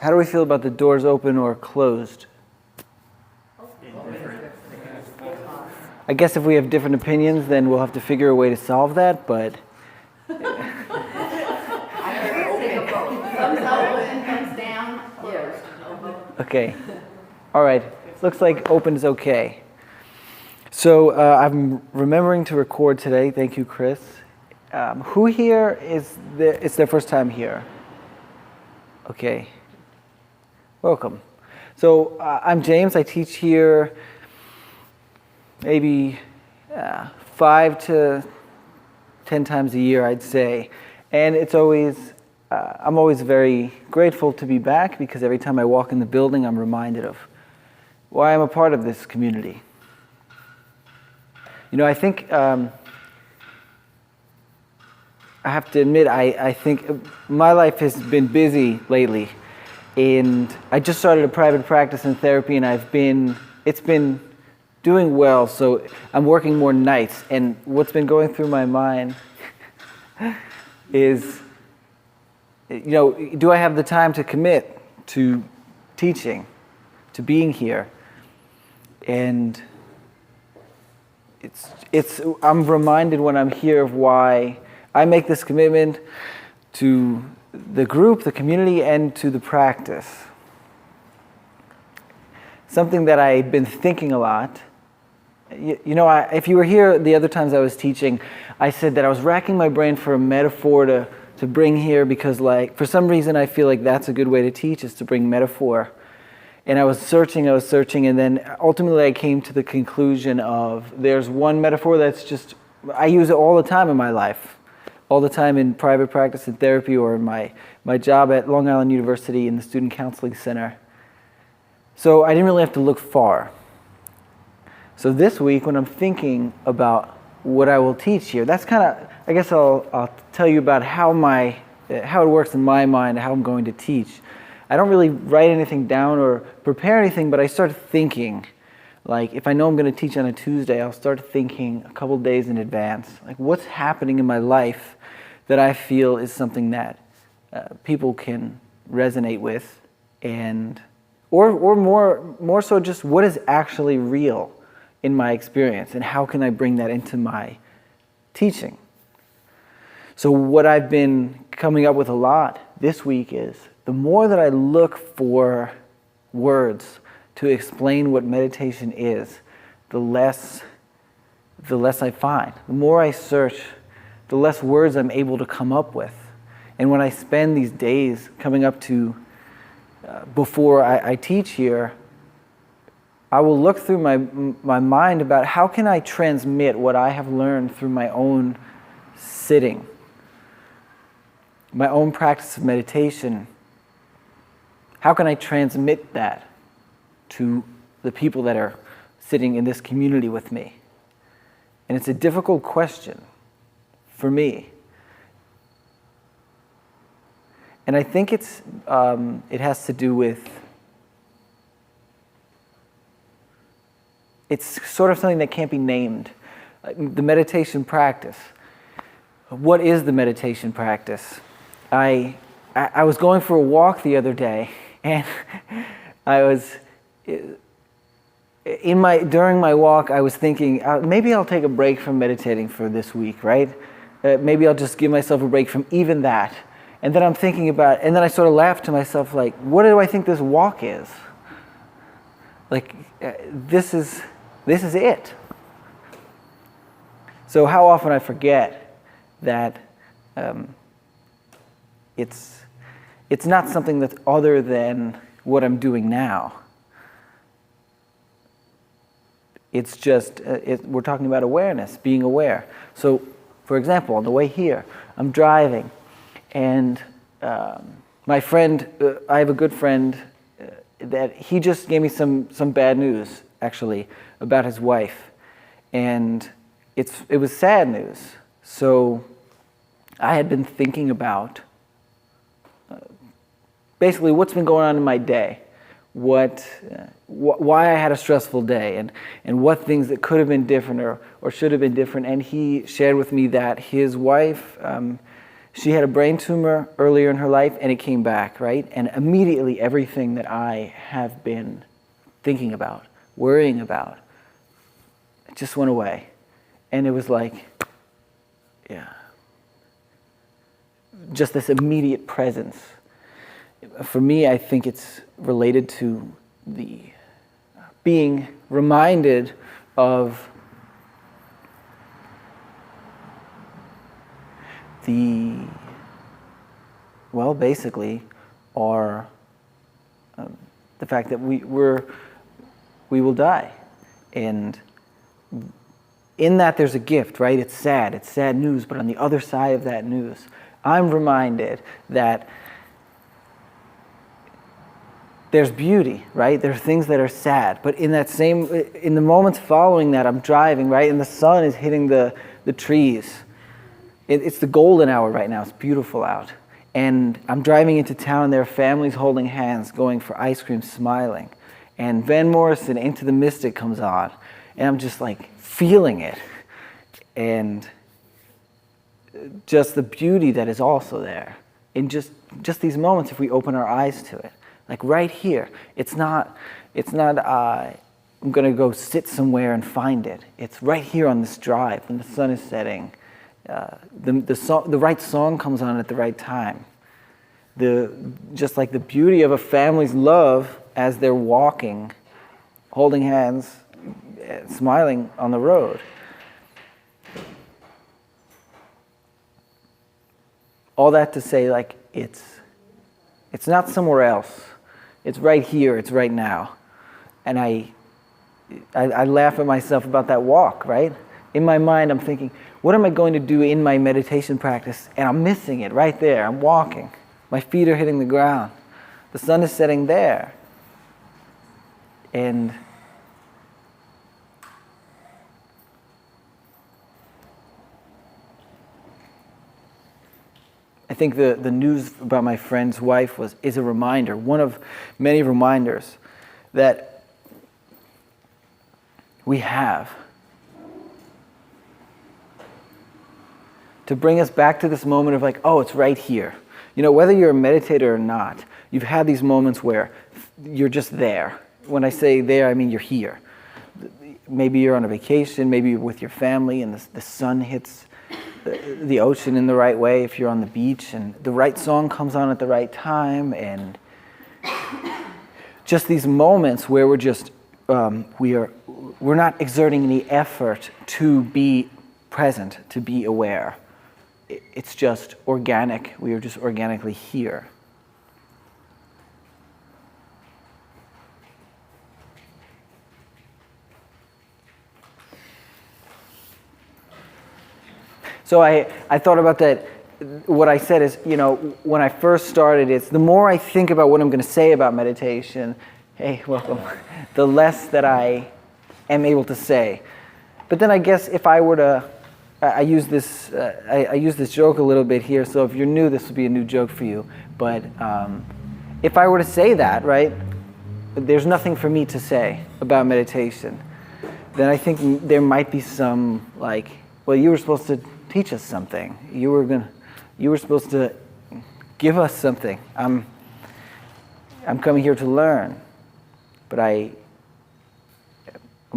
How do we feel about the doors open or closed? I guess if we have different opinions, then we'll have to figure a way to solve that, but... Thumbs up and thumbs down, closed. Okay. All right. Looks like open is okay. So I'm remembering to record today. Thank you, Chris. Who here it's their first time here? Okay. Welcome. So I'm James. I teach here maybe 5 to 10 times a year, I'd say. And it's always, I'm always very grateful to be back because every time I walk in the building, I'm reminded of why I'm a part of this community. You know, I think, I have to admit, I think my life has been busy lately. And I just started a private practice in therapy, and it's been doing well, so I'm working more nights. And what's been going through my mind is, you know, do I have the time to commit to teaching, to being here? And I'm reminded when I'm here of why I make this commitment to the group, the community, and to the practice. Something that I've been thinking a lot. You know, if you were here the other times I was teaching, I said that I was racking my brain for a metaphor to bring here because, like, for some reason I feel like that's a good way to teach, is to bring metaphor. And I was searching, and then ultimately I came to the conclusion of there's one metaphor that's just, I use it all the time in my life. All the time in private practice and therapy, or in my job at Long Island University in the Student Counseling Center. So I didn't really have to look far. So this week, when I'm thinking about what I will teach here, that's kind of, I guess I'll tell you about how it works in my mind, how I'm going to teach. I don't really write anything down or prepare anything, but I start thinking. Like, if I know I'm going to teach on a Tuesday, I'll start thinking a couple days in advance. Like, what's happening in my life that I feel is something that people can resonate with, or more so just what is actually real in my experience, and how can I bring that into my teaching? So what I've been coming up with a lot this week is, the more that I look for words to explain what meditation is, the less I find. The more I search, the less words I'm able to come up with. And when I spend these days coming up to, before I teach here, I will look through my mind about how can I transmit what I have learned through my own sitting, my own practice of meditation. How can I transmit that to the people that are sitting in this community with me? And it's a difficult question for me. And I think it has to do with, it's sort of something that can't be named. The meditation practice. What is the meditation practice? I was going for a walk the other day, and I was during my walk, I was thinking, maybe I'll take a break from meditating for this week, right? Maybe I'll just give myself a break from even that. And then I'm thinking about, and then I sort of laughed to myself, like, what do I think this walk is? Like, this is it. So how often I forget that it's not something that's other than what I'm doing now. It's just, we're talking about awareness, being aware. So, for example, on the way here, I'm driving, and my friend, I have a good friend, that he just gave me some bad news, actually, about his wife. And it was sad news. So I had been thinking about basically what's been going on in my day. Why I had a stressful day, and what things that could have been different or should have been different. And he shared with me that his wife She had a brain tumor earlier in her life, and it came back, right? And immediately everything that I have been thinking about, worrying about, it just went away. And it was like, yeah, just this immediate presence. For me, I think it's related to the being reminded of basically, are the fact that we will die. And in that there's a gift, right? It's sad news, but on the other side of that news, I'm reminded that there's beauty, right? There are things that are sad, but in the moments following that, I'm driving, right? And the sun is hitting the trees. It's the golden hour right now. It's beautiful out. And I'm driving into town, and there are families holding hands, going for ice cream, smiling. And Van Morrison, Into the Mystic, comes on. And I'm just like feeling it. And just the beauty that is also there. In just these moments, if we open our eyes to it. Like right here. It's not I'm going to go sit somewhere and find it. It's right here on this drive when the sun is setting. The right song comes on at the right time. Just like the beauty of a family's love as they're walking, holding hands, smiling on the road. All that to say, like, it's not somewhere else. It's right here. It's right now. And I laugh at myself about that walk, right? In my mind, I'm thinking, what am I going to do in my meditation practice? And I'm missing it right there. I'm walking. My feet are hitting the ground. The sun is setting there. And I think the news about my friend's wife is a reminder, one of many reminders that we have to bring us back to this moment of like, oh, it's right here. You know, whether you're a meditator or not, you've had these moments where you're just there. When I say there, I mean you're here. Maybe you're on a vacation, maybe you're with your family, and the sun hits the ocean in the right way if you're on the beach, and the right song comes on at the right time, and just these moments where we're just we're not exerting any effort to be present, to be aware. It's just organic. We are just organically here. So I thought about that. What I said is, you know, when I first started, it's the more I think about what I'm going to say about meditation, hey, welcome, the less that I am able to say. But then I guess if I were to, I use this joke a little bit here, so if you're new, this would be a new joke for you. But if I were to say that, right, there's nothing for me to say about meditation, then I think there might be some, like, well, you were supposed to teach us something. You were supposed to give us something. I'm coming here to learn. But I'm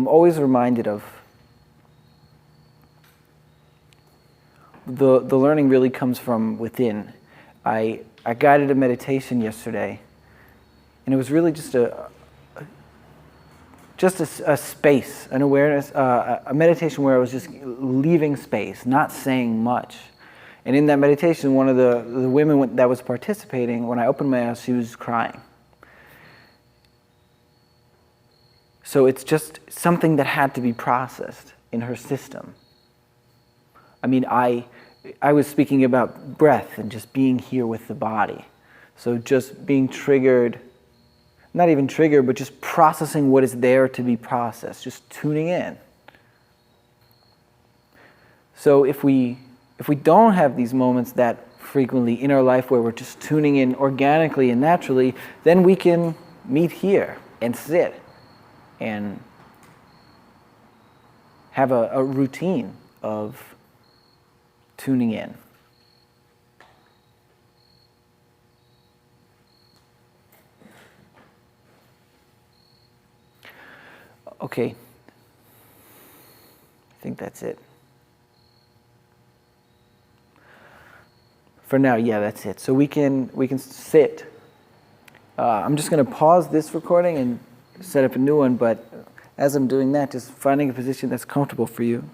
always reminded of the learning really comes from within. I guided a meditation yesterday, and it was really just a space, an awareness, a meditation where I was just leaving space, not saying much. And in that meditation, one of the women that was participating, when I opened my eyes, she was crying. So it's just something that had to be processed in her system. I mean, I was speaking about breath and just being here with the body. So just being triggered, not even triggered, but just processing what is there to be processed, just tuning in. So if we don't have these moments that frequently in our life where we're just tuning in organically and naturally, then we can meet here and sit and have a routine of tuning in. Okay. I think that's it. For now, yeah, that's it. So we can sit. I'm just going to pause this recording and set up a new one, but as I'm doing that, just finding a position that's comfortable for you.